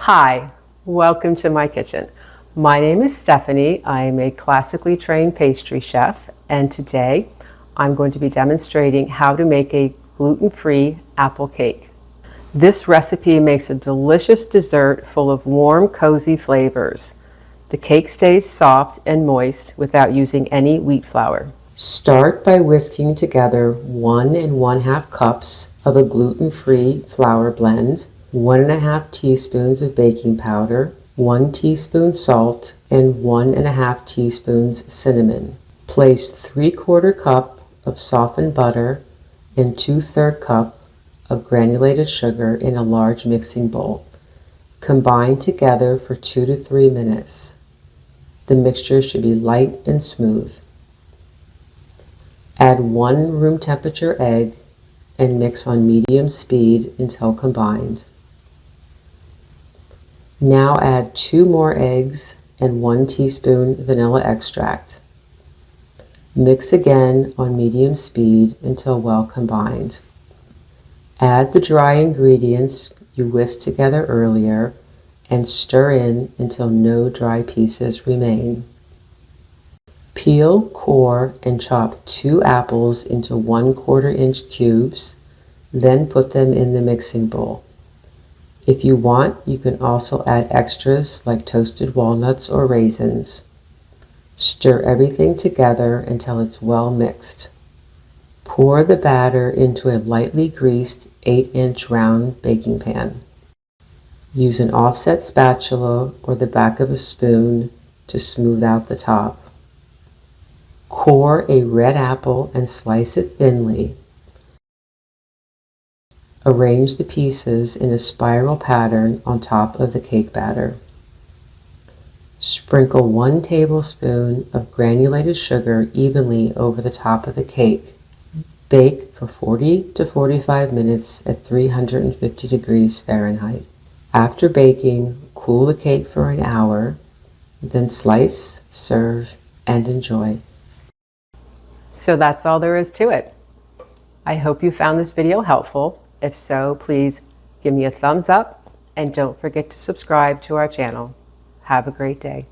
Hi, welcome to my kitchen. My name is Stephanie. I am a classically trained pastry chef, and today I'm going to be demonstrating how to make a gluten-free apple cake. This recipe makes a delicious dessert full of warm, cozy flavors. The cake stays soft and moist without using any wheat flour. Start by whisking together 1 1/2 cups of a gluten-free flour blend, 1 1/2 teaspoons of baking powder, 1 teaspoon salt, and 1 1/2 teaspoons cinnamon. Place 3/4 cup of softened butter and 2/3 cup of granulated sugar in a large mixing bowl. Combine together for 2 to 3 minutes. The mixture should be light and smooth. Add 1 room temperature egg and mix on medium speed until combined. Now add 2 more eggs and 1 teaspoon vanilla extract. Mix again on medium speed until well combined. Add the dry ingredients you whisked together earlier and stir in until no dry pieces remain. Peel, core, and chop 2 apples into 1/4 inch cubes, then put them in the mixing bowl. If you want, you can also add extras like toasted walnuts or raisins. Stir everything together until it's well mixed. Pour the batter into a lightly greased 8-inch round baking pan. Use an offset spatula or the back of a spoon to smooth out the top. Core a red apple and slice it thinly. Arrange the pieces in a spiral pattern on top of the cake batter. Sprinkle 1 tablespoon of granulated sugar evenly over the top of the cake. Bake for 40 to 45 minutes at 350 degrees Fahrenheit. After baking, cool the cake for an hour, then slice, serve, and enjoy. So that's all there is to it. I hope you found this video helpful. If so, please give me a thumbs up and don't forget to subscribe to our channel. Have a great day.